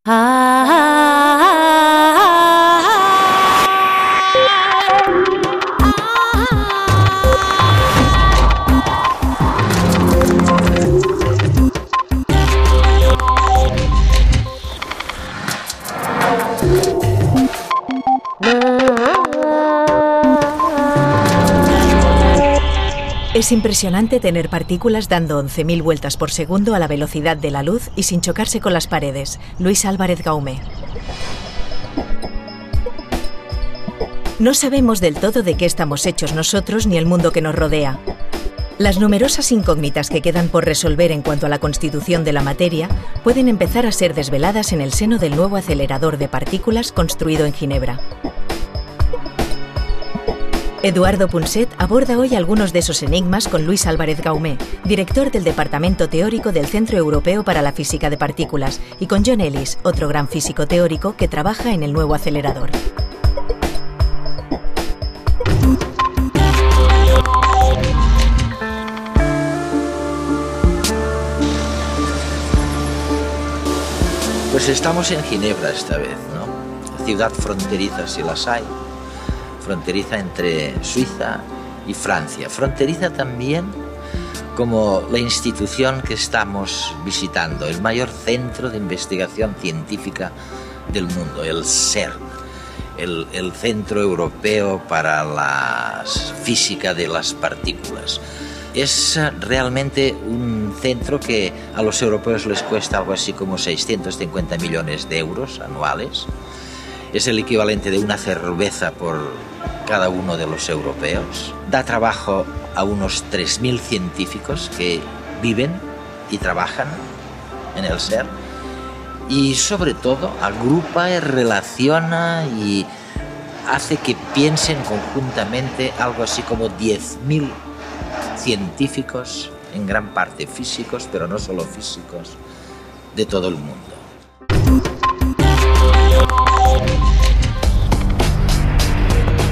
Es impresionante tener partículas dando 11.000 vueltas por segundo a la velocidad de la luz y sin chocarse con las paredes. Luis Álvarez Gaume. No sabemos del todo de qué estamos hechos nosotros ni el mundo que nos rodea. Las numerosas incógnitas que quedan por resolver en cuanto a la constitución de la materia pueden empezar a ser desveladas en el seno del nuevo acelerador de partículas construido en Ginebra. Eduardo Punset aborda hoy algunos de esos enigmas con Luis Álvarez Gaume, director del Departamento Teórico del Centro Europeo para la Física de Partículas, y con John Ellis, otro gran físico teórico que trabaja en el nuevo acelerador. Pues estamos en Ginebra esta vez, ¿no? Ciudad fronteriza si las hay. Fronteriza entre Suiza y Francia. Fronteriza también como la institución que estamos visitando, el mayor centro de investigación científica del mundo, el CERN, el Centro Europeo para la Física de las Partículas. Es realmente un centro que a los europeos les cuesta algo así como 650 millones de euros anuales. Es el equivalente de una cerveza por cada uno de los europeos. Da trabajo a unos 3.000 científicos que viven y trabajan en el CERN. Y sobre todo agrupa y relaciona y hace que piensen conjuntamente algo así como 10.000 científicos, en gran parte físicos, pero no solo físicos, de todo el mundo.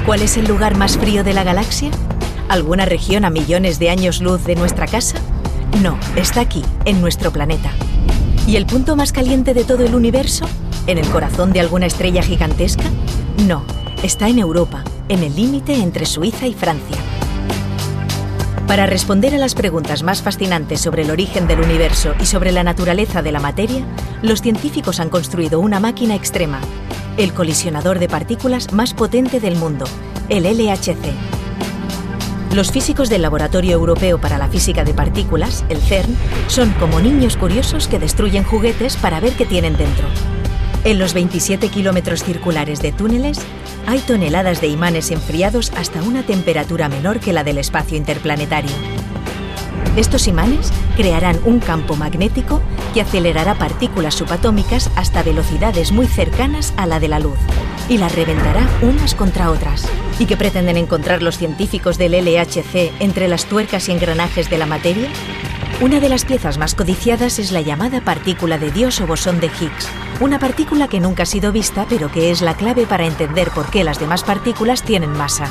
¿Cuál es el lugar más frío de la galaxia? ¿Alguna región a millones de años luz de nuestra casa? No, está aquí, en nuestro planeta. ¿Y el punto más caliente de todo el universo? ¿En el corazón de alguna estrella gigantesca? No, está en Europa, en el límite entre Suiza y Francia. Para responder a las preguntas más fascinantes sobre el origen del universo y sobre la naturaleza de la materia, los científicos han construido una máquina extrema, el colisionador de partículas más potente del mundo, el LHC. Los físicos del Laboratorio Europeo para la Física de Partículas, el CERN, son como niños curiosos que destruyen juguetes para ver qué tienen dentro. En los 27 kilómetros circulares de túneles hay toneladas de imanes enfriados hasta una temperatura menor que la del espacio interplanetario. Estos imanes crearán un campo magnético que acelerará partículas subatómicas hasta velocidades muy cercanas a la de la luz y las reventará unas contra otras. ¿Y qué pretenden encontrar los científicos del LHC entre las tuercas y engranajes de la materia? Una de las piezas más codiciadas es la llamada partícula de Dios o bosón de Higgs, una partícula que nunca ha sido vista pero que es la clave para entender por qué las demás partículas tienen masa.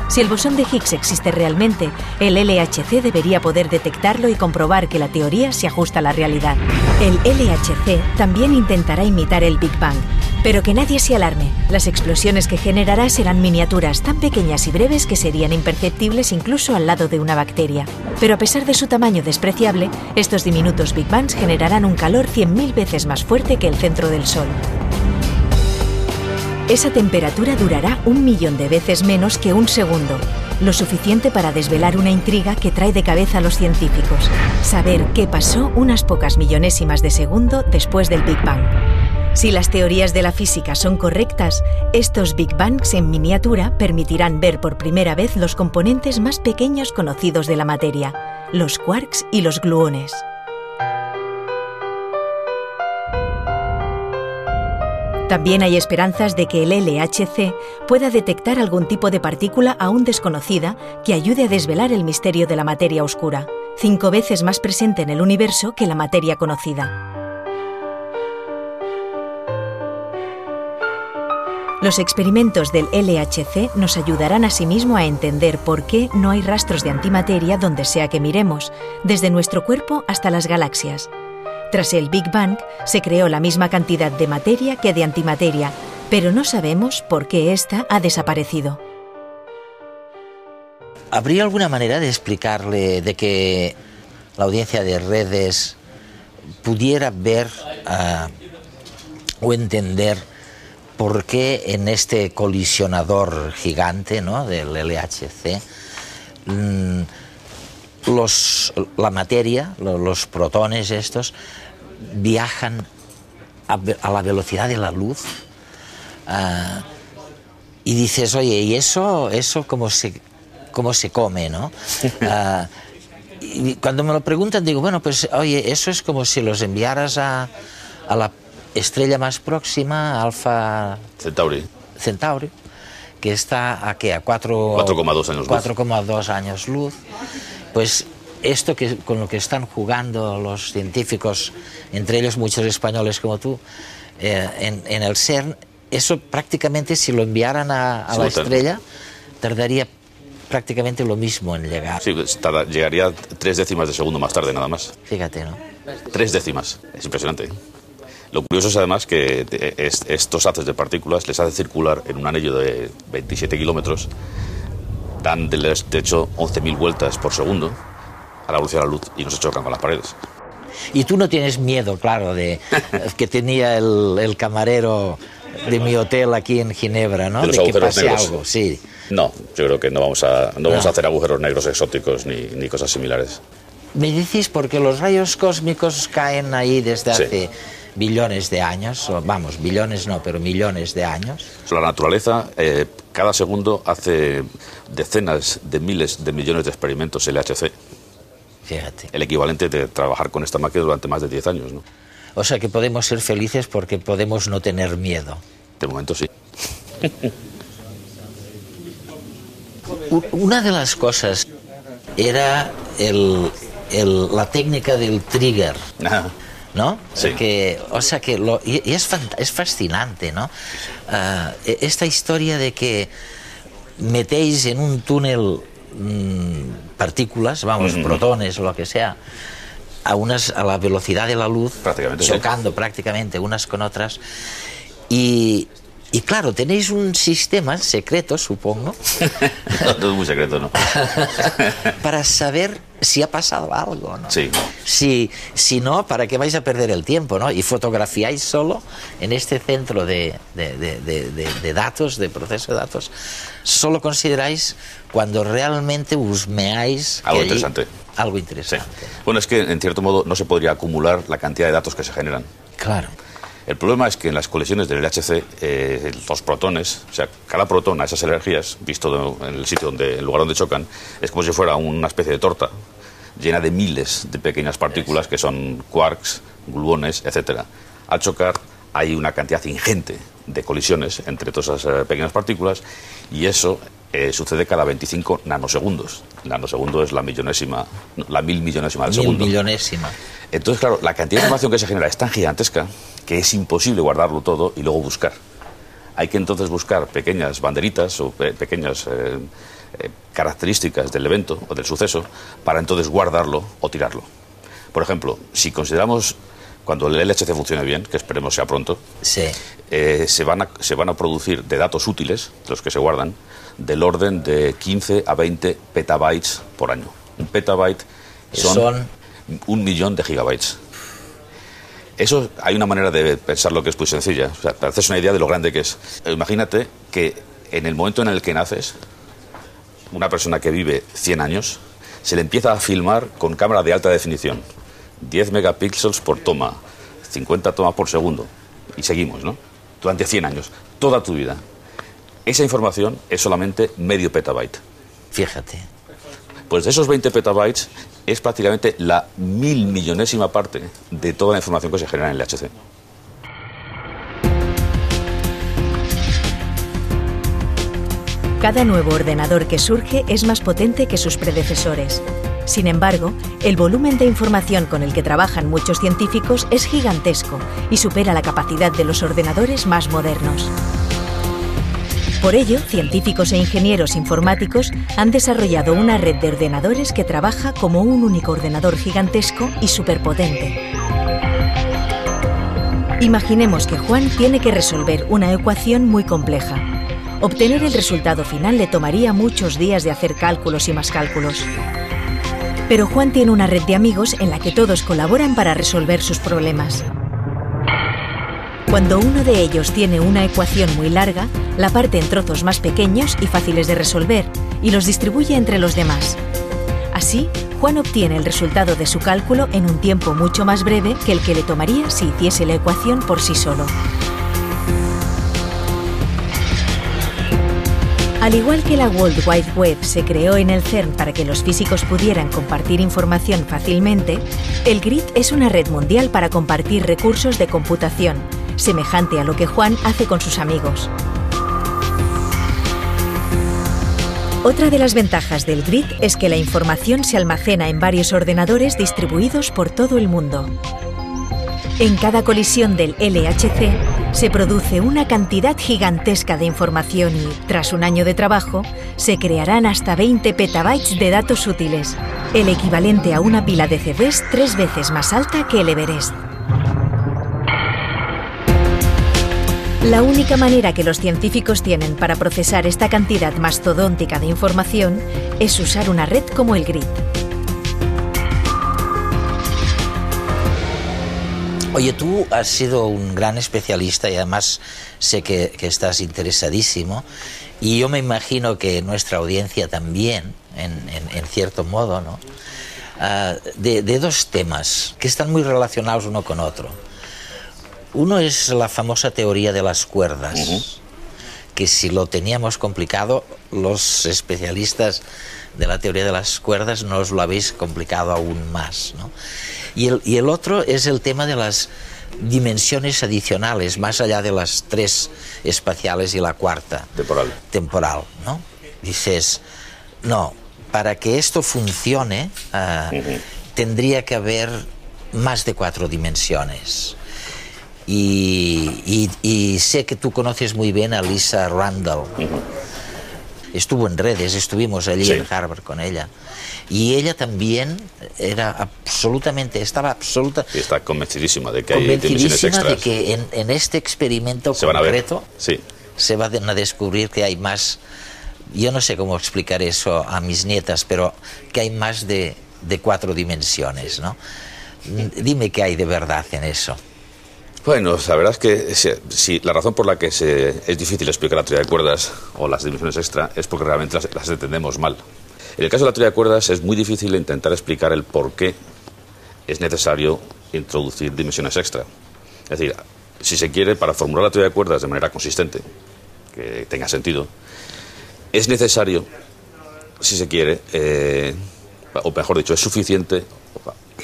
Si el bosón de Higgs existe realmente, el LHC debería poder detectarlo y comprobar que la teoría se ajusta a la realidad. El LHC también intentará imitar el Big Bang, pero que nadie se alarme. Las explosiones que generará serán miniaturas tan pequeñas y breves que serían imperceptibles incluso al lado de una bacteria. Pero a pesar de su tamaño despreciable, estos diminutos Big Bangs generarán un calor 100.000 veces más fuerte que el centro del Sol. Esa temperatura durará 1.000.000 de veces menos que un segundo, lo suficiente para desvelar una intriga que trae de cabeza a los científicos: saber qué pasó unas pocas millonésimas de segundo después del Big Bang. Si las teorías de la física son correctas, estos Big Bangs en miniatura permitirán ver por primera vez los componentes más pequeños conocidos de la materia, los quarks y los gluones. También hay esperanzas de que el LHC pueda detectar algún tipo de partícula aún desconocida que ayude a desvelar el misterio de la materia oscura, 5 veces más presente en el universo que la materia conocida. Los experimentos del LHC nos ayudarán asimismo a entender por qué no hay rastros de antimateria donde sea que miremos, desde nuestro cuerpo hasta las galaxias. Tras el Big Bang, se creó la misma cantidad de materia que de antimateria, pero no sabemos por qué ésta ha desaparecido. ¿Habría alguna manera de explicarle, de que la audiencia de redes pudiera ver o entender por qué en este colisionador gigante, ¿no?, del LHC, la materia, los protones estos, viajan a la velocidad de la luz? Y dices, oye, ¿y eso cómo se come, no? Y cuando me lo preguntan digo, bueno, pues oye, eso es como si los enviaras a la estrella más próxima, Alfa Centauri, que está a 4,2 años luz. 4,2 años luz. Pues esto con lo que están jugando los científicos, entre ellos muchos españoles como tú, en el CERN, eso prácticamente, si lo enviaran a la estrella, tardaría prácticamente lo mismo en llegar. Sí, llegaría 3 décimas de segundo más tarde, nada más. Fíjate, ¿no? 3 décimas, es impresionante. Lo curioso es además que estos haces de partículas les hace circular en un anillo de 27 kilómetros, dan de hecho 11.000 vueltas por segundo a la velocidad de la luz y no se chocan con las paredes. Y tú no tienes miedo, claro, de que tenía el camarero de mi hotel aquí en Ginebra, ¿no? De los que agujeros pase negros. Algo, sí. No, yo creo que no vamos a hacer agujeros negros exóticos ni cosas similares. Me decís, porque los rayos cósmicos caen ahí desde Sí. hace billones de años, vamos, billones no, pero millones de años. La naturaleza cada segundo hace decenas de miles de millones de experimentos LHC. Fíjate. El equivalente de trabajar con esta máquina durante más de 10 años, ¿no? O sea que podemos ser felices porque podemos no tener miedo. De momento sí. Una de las cosas era la técnica del trigger, ¿no? Sí. Y es fascinante, ¿no? Esta historia de que metéis en un túnel partículas, vamos, protones o lo que sea, a la velocidad de la luz, chocando prácticamente unas con otras, y claro, tenéis un sistema secreto, supongo. No es muy secreto, ¿no? Para saber si ha pasado algo, ¿no? Sí. Si no, ¿para qué vais a perder el tiempo, no? Y fotografiáis solo en este centro de datos, de proceso de datos, solo consideráis cuando realmente husmeáis algo interesante. Algo interesante. Sí. Bueno, es que en cierto modo no se podría acumular la cantidad de datos que se generan. Claro. El problema es que en las colisiones del LHC, los protones, o sea, cada protón a esas energías, visto en el lugar donde chocan, es como si fuera una especie de torta llena de miles de pequeñas partículas que son quarks, gluones, etc. Al chocar hay una cantidad ingente de colisiones entre todas esas pequeñas partículas y eso sucede cada 25 nanosegundos. El nanosegundo es la mil millonésima del segundo. Millonésima. Entonces, claro, la cantidad de información que se genera es tan gigantesca que es imposible guardarlo todo y luego buscar. Hay que entonces buscar pequeñas banderitas o pequeñas características del evento o del suceso para entonces guardarlo o tirarlo. Por ejemplo, si consideramos cuando el LHC funcione bien, que esperemos sea pronto, sí. Se van a producir de datos útiles, los que se guardan, del orden de 15 a 20 petabytes por año. Un petabyte son 1 millón de gigabytes. Eso, hay una manera de pensarlo que es muy sencilla. O sea, para hacerse una idea de lo grande que es. Imagínate que en el momento en el que naces, una persona que vive 100 años, se le empieza a filmar con cámara de alta definición. 10 megapíxeles por toma, 50 tomas por segundo. Y seguimos, ¿no? Durante 100 años, toda tu vida. Esa información es solamente medio petabyte. Fíjate. Pues de esos 20 petabytes es prácticamente la 1000 millonésima parte de toda la información que se genera en el LHC. Cada nuevo ordenador que surge es más potente que sus predecesores. Sin embargo, el volumen de información con el que trabajan muchos científicos es gigantesco y supera la capacidad de los ordenadores más modernos. Por ello, científicos e ingenieros informáticos han desarrollado una red de ordenadores que trabaja como un único ordenador gigantesco y superpotente. Imaginemos que Juan tiene que resolver una ecuación muy compleja. Obtener el resultado final le tomaría muchos días de hacer cálculos y más cálculos. Pero Juan tiene una red de amigos en la que todos colaboran para resolver sus problemas. Cuando uno de ellos tiene una ecuación muy larga, la parte en trozos más pequeños y fáciles de resolver y los distribuye entre los demás. Así, Juan obtiene el resultado de su cálculo en un tiempo mucho más breve que el que le tomaría si hiciese la ecuación por sí solo. Al igual que la World Wide Web se creó en el CERN para que los físicos pudieran compartir información fácilmente, el GRID es una red mundial para compartir recursos de computación, semejante a lo que Juan hace con sus amigos. Otra de las ventajas del GRID es que la información se almacena en varios ordenadores distribuidos por todo el mundo. En cada colisión del LHC se produce una cantidad gigantesca de información y, tras un año de trabajo, se crearán hasta 20 petabytes de datos útiles, el equivalente a una pila de CDs 3 veces más alta que el Everest. La única manera que los científicos tienen para procesar esta cantidad mastodóntica de información es usar una red como el GRID. Oye, tú has sido un gran especialista y además sé que estás interesadísimo, y yo me imagino que nuestra audiencia también, en cierto modo, ¿no? De dos temas que están muy relacionados uno con otro. Uno es la famosa teoría de las cuerdas, que si lo teníamos complicado, los especialistas de la teoría de las cuerdas nos lo habéis complicado aún más, ¿no? Y el otro es el tema de las dimensiones adicionales, más allá de las 3 espaciales y la cuarta temporal, ¿no? Dices, no, para que esto funcione tendría que haber más de 4 dimensiones. Y sé que tú conoces muy bien a Lisa Randall. Estuvo en redes, estuvimos allí en Harvard con ella. Y ella también estaba convencidísima de que hay dimensiones extras. De que en este experimento concreto se van a descubrir que hay más. Yo no sé cómo explicar eso a mis nietas, pero que hay más de 4 dimensiones, ¿no? Dime qué hay de verdad en eso. Bueno, la verdad es que la razón por la que es difícil explicar la teoría de cuerdas o las dimensiones extra es porque realmente las entendemos mal. En el caso de la teoría de cuerdas es muy difícil intentar explicar el por qué es necesario introducir dimensiones extra. Es decir, si se quiere, para formular la teoría de cuerdas de manera consistente, que tenga sentido, es necesario, si se quiere, o mejor dicho, es suficiente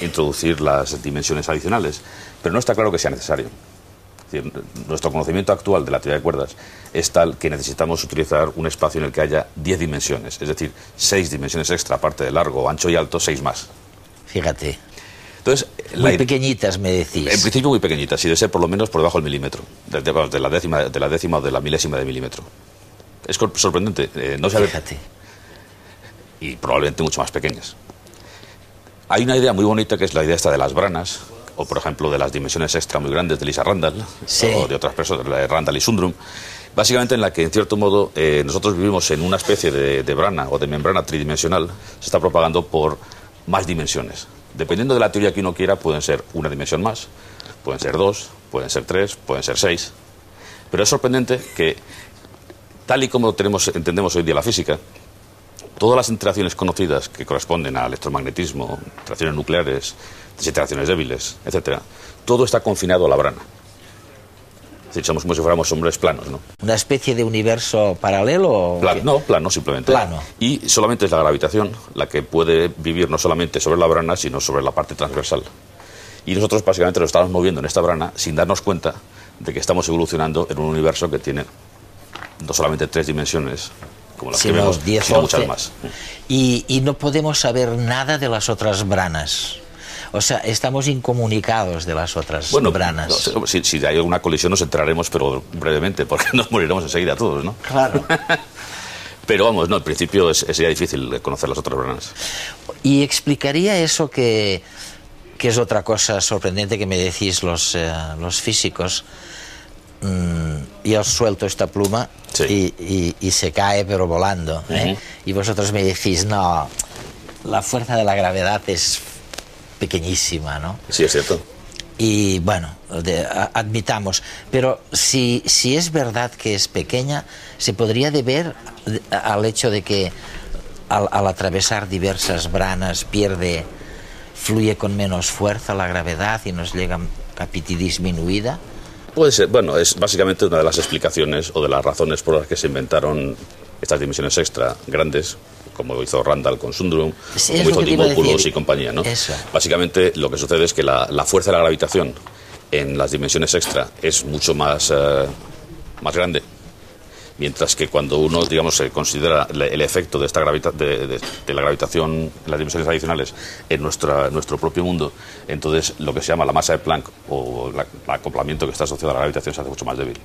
introducir las dimensiones adicionales, pero no está claro que sea necesario. Es decir, nuestro conocimiento actual de la teoría de cuerdas es tal que necesitamos utilizar un espacio en el que haya 10 dimensiones, es decir, 6 dimensiones extra, aparte de largo, ancho y alto, 6 más. Fíjate. Entonces, muy pequeñitas, me decís. En principio muy pequeñitas, y debe ser por lo menos por debajo del milímetro, de la décima o de la milésima de milímetro. Es sorprendente no saber. Fíjate. Y probablemente mucho más pequeñas. Hay una idea muy bonita que es la idea esta de las branas, o por ejemplo de las dimensiones extra muy grandes de Lisa Randall, o de otras personas, la de Randall y Sundrum, básicamente en la que en cierto modo nosotros vivimos en una especie de brana o de membrana tridimensional, se está propagando por más dimensiones. Dependiendo de la teoría que uno quiera, pueden ser una dimensión más, pueden ser 2, pueden ser 3, pueden ser 6, pero es sorprendente que, tal y como entendemos hoy día la física, todas las interacciones conocidas que corresponden al electromagnetismo, interacciones nucleares, desintegraciones débiles, etcétera, todo está confinado a la brana. Es decir, somos como si fuéramos hombres planos, ¿no? ¿Una especie de universo paralelo? No, plano simplemente. Plano. Y solamente es la gravitación la que puede vivir no solamente sobre la brana, sino sobre la parte transversal. Y nosotros básicamente nos estamos moviendo en esta brana sin darnos cuenta de que estamos evolucionando en un universo que tiene no solamente 3 dimensiones, como las que vemos, 10, sino muchas más. Y no podemos saber nada de las otras branas. O sea, estamos incomunicados de las otras branas. No, si hay alguna colisión nos enteraremos, pero brevemente, porque nos moriremos enseguida todos, ¿no? Claro. Pero vamos, no, en principio sería difícil conocer las otras branas. ¿Y explicaría eso que que es otra cosa sorprendente que me decís los físicos. Yo suelto esta pluma y se cae pero volando, ¿eh? Y vosotros me decís, no, la fuerza de la gravedad es pequeñísima, ¿no? Sí, es cierto. Y bueno, admitamos, pero si es verdad que es pequeña, se podría deber al hecho de que al atravesar diversas branas fluye con menos fuerza la gravedad y nos llega a disminuida. Puede ser, bueno, es básicamente una de las explicaciones o de las razones por las que se inventaron estas dimensiones extra grandes, como hizo Randall con Sundrum, como hizo Dimopoulos y compañía, ¿no? Eso. Básicamente lo que sucede es que la fuerza de la gravitación en las dimensiones extra es mucho más grande, mientras que cuando uno, digamos, se considera el efecto de esta de la gravitación en las dimensiones adicionales en nuestro propio mundo, entonces lo que se llama la masa de Planck o el acoplamiento que está asociado a la gravitación se hace mucho más débil.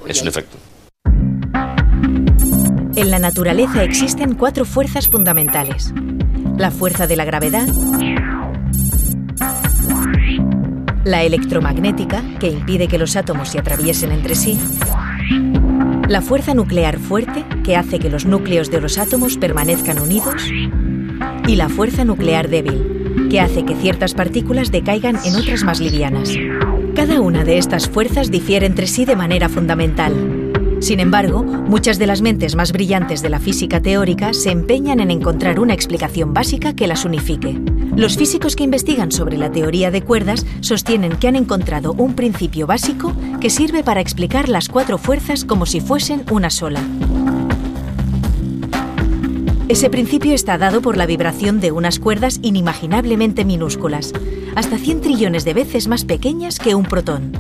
Es un efecto. En la naturaleza existen 4 fuerzas fundamentales: la fuerza de la gravedad, la electromagnética, que impide que los átomos se atraviesen entre sí, la fuerza nuclear fuerte, que hace que los núcleos de los átomos permanezcan unidos, y la fuerza nuclear débil, que hace que ciertas partículas decaigan en otras más livianas. Cada una de estas fuerzas difiere entre sí de manera fundamental. Sin embargo, muchas de las mentes más brillantes de la física teórica se empeñan en encontrar una explicación básica que las unifique. Los físicos que investigan sobre la teoría de cuerdas sostienen que han encontrado un principio básico que sirve para explicar las 4 fuerzas como si fuesen una sola. Ese principio está dado por la vibración de unas cuerdas inimaginablemente minúsculas, hasta 100 trillones de veces más pequeñas que un protón.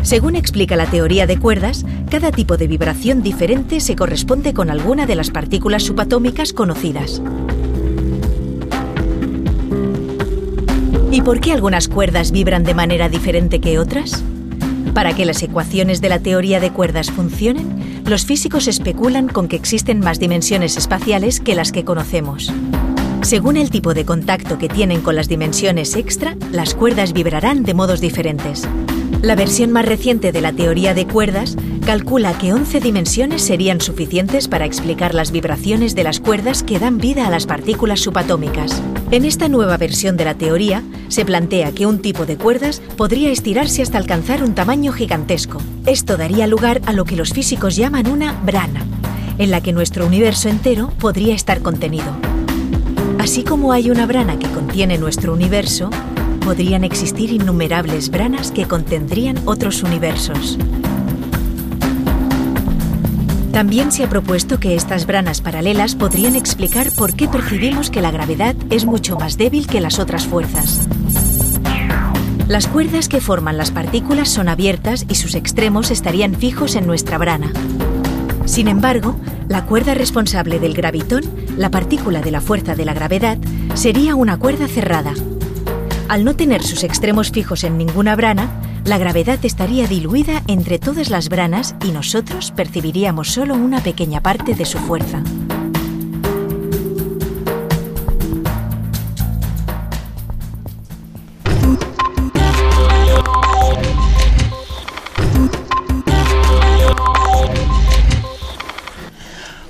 Según explica la teoría de cuerdas, cada tipo de vibración diferente se corresponde con alguna de las partículas subatómicas conocidas. ¿Y por qué algunas cuerdas vibran de manera diferente que otras? Para que las ecuaciones de la teoría de cuerdas funcionen, los físicos especulan con que existen más dimensiones espaciales que las que conocemos. Según el tipo de contacto que tienen con las dimensiones extra, las cuerdas vibrarán de modos diferentes. La versión más reciente de la teoría de cuerdas calcula que 11 dimensiones serían suficientes para explicar las vibraciones de las cuerdas que dan vida a las partículas subatómicas. En esta nueva versión de la teoría, se plantea que un tipo de cuerdas podría estirarse hasta alcanzar un tamaño gigantesco. Esto daría lugar a lo que los físicos llaman una brana, en la que nuestro universo entero podría estar contenido. Así como hay una brana que contiene nuestro universo, podrían existir innumerables branas que contendrían otros universos. También se ha propuesto que estas branas paralelas podrían explicar por qué percibimos que la gravedad es mucho más débil que las otras fuerzas. Las cuerdas que forman las partículas son abiertas y sus extremos estarían fijos en nuestra brana. Sin embargo, la cuerda responsable del gravitón, la partícula de la fuerza de la gravedad, sería una cuerda cerrada. Al no tener sus extremos fijos en ninguna brana, la gravedad estaría diluida entre todas las branas y nosotros percibiríamos solo una pequeña parte de su fuerza.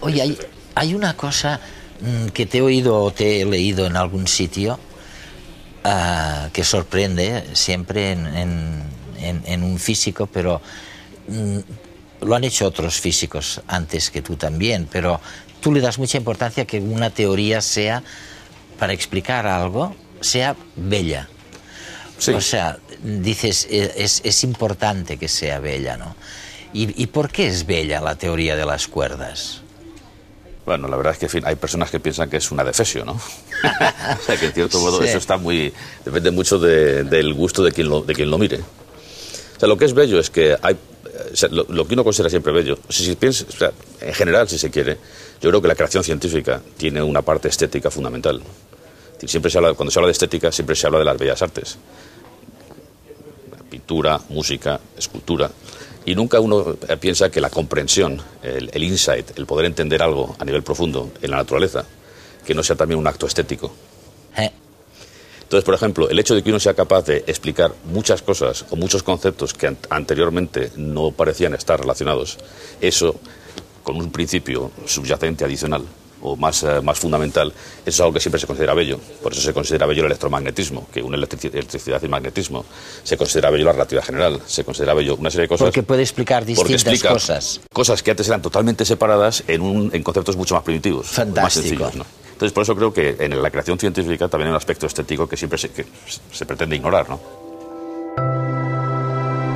Oye, hay una cosa que te he oído o te he leído en algún sitio que sorprende siempre en un físico, pero lo han hecho otros físicos antes que tú también, pero tú le das mucha importancia a que una teoría sea, para explicar algo, sea bella. Sí. O sea, dices, es importante que sea bella, ¿no? ¿Y por qué es bella la teoría de las cuerdas? Bueno, la verdad es que, en fin, hay personas que piensan que es una defesio, ¿no? O sea, que en cierto modo sí. Eso está depende mucho del gusto de quien lo mire. O sea, lo que es bello es que hay, o sea, lo que uno considera siempre bello, si piensa, o sea, en general, si se quiere, yo creo que la creación científica tiene una parte estética fundamental. Siempre cuando se habla de estética, siempre se habla de las bellas artes. Pintura, música, escultura. Y nunca uno piensa que la comprensión, el insight, el poder entender algo a nivel profundo en la naturaleza, que no sea también un acto estético. Entonces, por ejemplo, el hecho de que uno sea capaz de explicar muchas cosas o muchos conceptos que anteriormente no parecían estar relacionados, eso, con un principio subyacente adicional o más fundamental, eso es algo que siempre se considera bello. Por eso se considera bello el electromagnetismo, que une electricidad y magnetismo. Se considera bello la relatividad general, se considera bello una serie de cosas. Porque puede explicar distintas cosas. Cosas que antes eran totalmente separadas en conceptos mucho más primitivos, fantástico, más sencillos, ¿no? Entonces, por eso creo que en la creación científica también hay un aspecto estético que siempre se pretende ignorar, ¿no?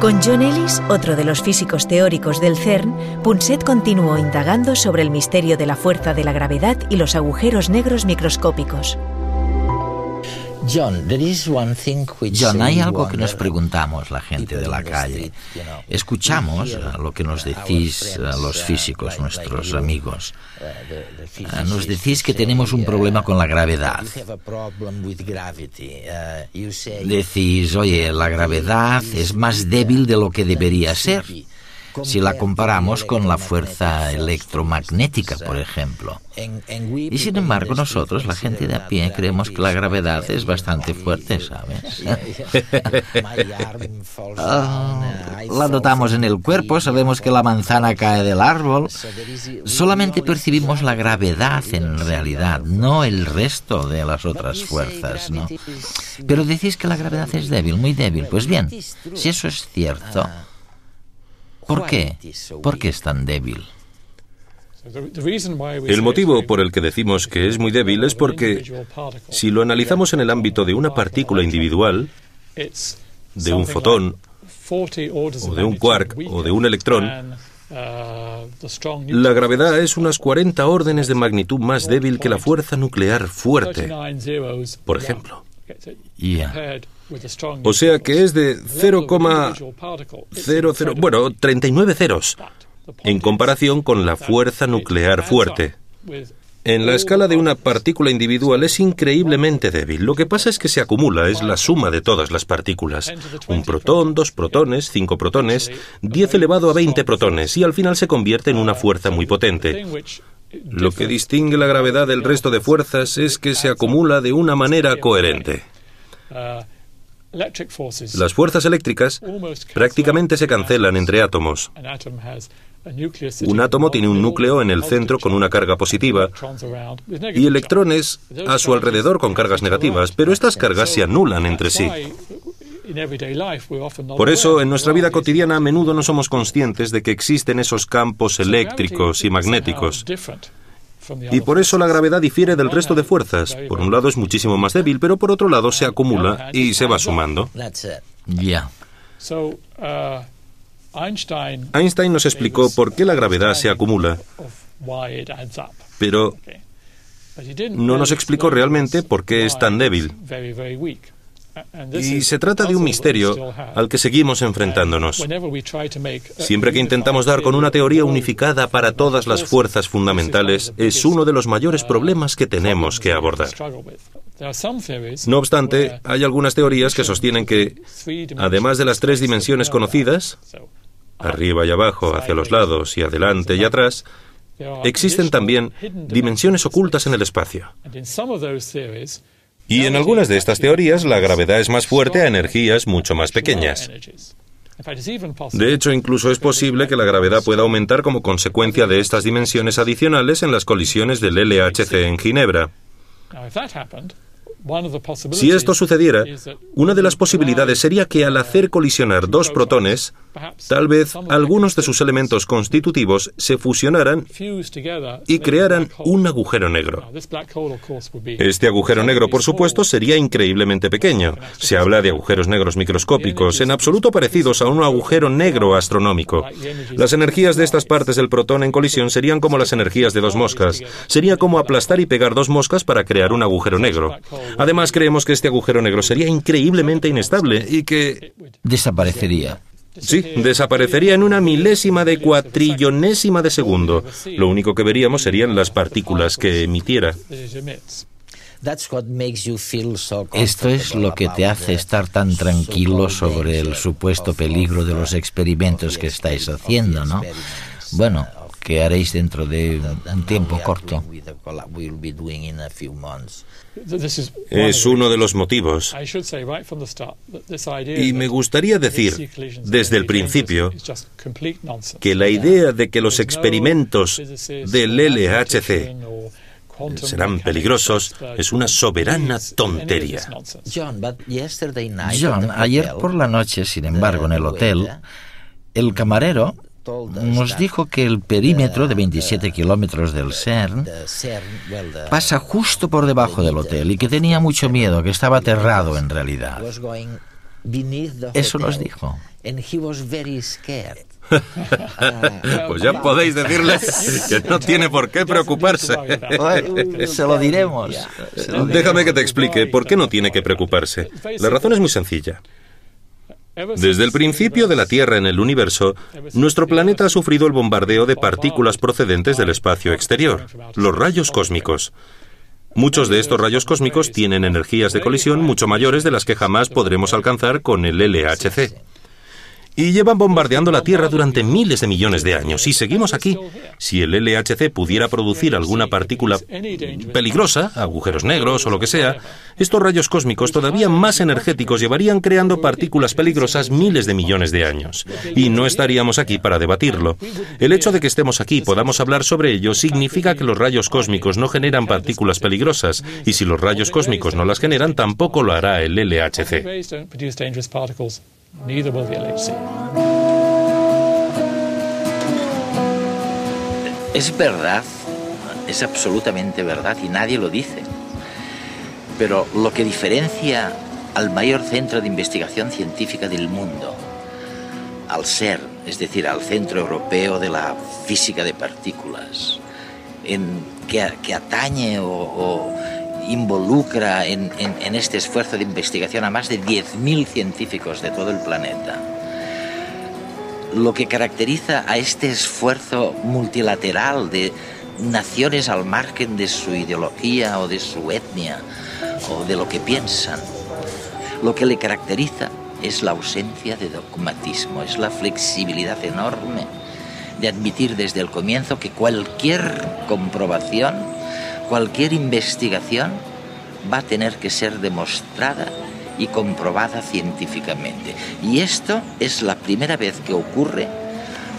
Con John Ellis, otro de los físicos teóricos del CERN, Punset continuó indagando sobre el misterio de la fuerza de la gravedad y los agujeros negros microscópicos. John, hay algo que nos preguntamos la gente de la calle. Escuchamos lo que nos decís a los físicos, nuestros amigos. Nos decís que tenemos un problema con la gravedad. Decís, oye, la gravedad es más débil de lo que debería ser, si la comparamos con la fuerza electromagnética, por ejemplo. Y sin embargo, nosotros, la gente de a pie, creemos que la gravedad es bastante fuerte, ¿sabes? La notamos en el cuerpo, sabemos que la manzana cae del árbol. Solamente percibimos la gravedad en realidad, no el resto de las otras fuerzas, ¿no? Pero decís que la gravedad es débil, muy débil. Pues bien, si eso es cierto, ¿por qué? ¿Por qué es tan débil? El motivo por el que decimos que es muy débil es porque, si lo analizamos en el ámbito de una partícula individual, de un fotón, o de un quark, o de un electrón, la gravedad es unas 40 órdenes de magnitud más débil que la fuerza nuclear fuerte, por ejemplo. O sea que es de 39 ceros, en comparación con la fuerza nuclear fuerte. En la escala de una partícula individual es increíblemente débil. Lo que pasa es que se acumula, es la suma de todas las partículas. Un protón, 2 protones, 5 protones, 10 elevado a 20 protones, y al final se convierte en una fuerza muy potente. Lo que distingue la gravedad del resto de fuerzas es que se acumula de una manera coherente. Las fuerzas eléctricas prácticamente se cancelan entre átomos. Un átomo tiene un núcleo en el centro con una carga positiva y electrones a su alrededor con cargas negativas, pero estas cargas se anulan entre sí. Por eso, en nuestra vida cotidiana a menudo no somos conscientes de que existen esos campos eléctricos y magnéticos. Y por eso la gravedad difiere del resto de fuerzas. Por un lado es muchísimo más débil, pero por otro lado se acumula y se va sumando. Ya. Einstein nos explicó por qué la gravedad se acumula, pero no nos explicó realmente por qué es tan débil. Y se trata de un misterio al que seguimos enfrentándonos. Siempre que intentamos dar con una teoría unificada para todas las fuerzas fundamentales, es uno de los mayores problemas que tenemos que abordar. No obstante, hay algunas teorías que sostienen que, además de las 3 dimensiones conocidas, arriba y abajo, hacia los lados y adelante y atrás, existen también dimensiones ocultas en el espacio. Y en algunas de estas teorías la gravedad es más fuerte a energías mucho más pequeñas. De hecho, incluso es posible que la gravedad pueda aumentar como consecuencia de estas dimensiones adicionales en las colisiones del LHC en Ginebra. Si esto sucediera, una de las posibilidades sería que al hacer colisionar 2 protones, tal vez algunos de sus elementos constitutivos se fusionaran y crearan un agujero negro. Este agujero negro, por supuesto, sería increíblemente pequeño. Se habla de agujeros negros microscópicos, en absoluto parecidos a un agujero negro astronómico. Las energías de estas partes del protón en colisión serían como las energías de 2 moscas. Sería como aplastar y pegar 2 moscas para crear un agujero negro. Además, creemos que este agujero negro sería increíblemente inestable y que desaparecería. Sí, desaparecería en una milésima de cuatrillonésima de segundo. Lo único que veríamos serían las partículas que emitiera. Esto es lo que te hace estar tan tranquilo sobre el supuesto peligro de los experimentos que estáis haciendo, ¿no? Bueno, que haréis dentro de un tiempo corto. Es uno de los motivos. Y me gustaría decir, desde el principio, que la idea de que los experimentos del LHC serán peligrosos es una soberana tontería. John, ayer por la noche, sin embargo, en el hotel, el camarero nos dijo que el perímetro de 27 kilómetros del CERN pasa justo por debajo del hotel y que tenía mucho miedo, que estaba aterrado en realidad. Eso nos dijo. Pues ya podéis decirle que no tiene por qué preocuparse. Se lo diremos. Déjame que te explique por qué no tiene que preocuparse. La razón es muy sencilla. Desde el principio de la Tierra en el universo, nuestro planeta ha sufrido el bombardeo de partículas procedentes del espacio exterior, los rayos cósmicos. Muchos de estos rayos cósmicos tienen energías de colisión mucho mayores de las que jamás podremos alcanzar con el LHC. Y llevan bombardeando la Tierra durante miles de millones de años. Y seguimos aquí. Si el LHC pudiera producir alguna partícula peligrosa, agujeros negros o lo que sea, estos rayos cósmicos todavía más energéticos llevarían creando partículas peligrosas miles de millones de años. Y no estaríamos aquí para debatirlo. El hecho de que estemos aquí y podamos hablar sobre ello significa que los rayos cósmicos no generan partículas peligrosas. Y si los rayos cósmicos no las generan, tampoco lo hará el LHC. Neither will the LHC. Es verdad, es absolutamente verdad y nadie lo dice. Pero lo que diferencia al mayor centro de investigación científica del mundo, al CERN, es decir, al Centro Europeo de la Física de Partículas, que atañe o involucra en este esfuerzo de investigación a más de 10.000 científicos de todo el planeta. Lo que caracteriza a este esfuerzo multilateral de naciones al margen de su ideología o de su etnia o de lo que piensan, lo que le caracteriza es la ausencia de dogmatismo, es la flexibilidad enorme de admitir desde el comienzo que cualquier comprobación, cualquier investigación va a tener que ser demostrada y comprobada científicamente. Y esto es la primera vez que ocurre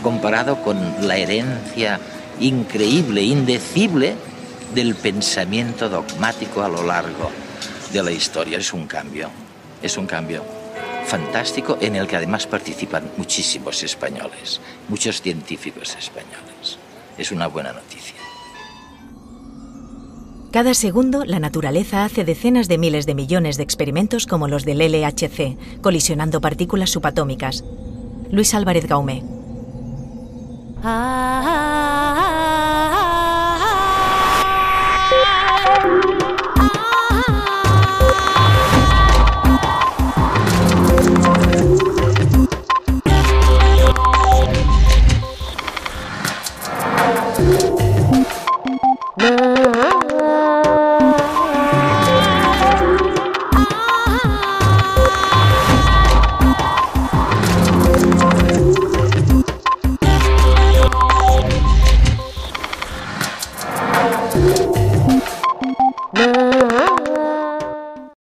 comparado con la herencia increíble, indecible del pensamiento dogmático a lo largo de la historia. Es un cambio fantástico en el que además participan muchísimos españoles, muchos científicos españoles. Es una buena noticia. Cada segundo, la naturaleza hace decenas de miles de millones de experimentos como los del LHC, colisionando partículas subatómicas. Luis Álvarez Gaumé.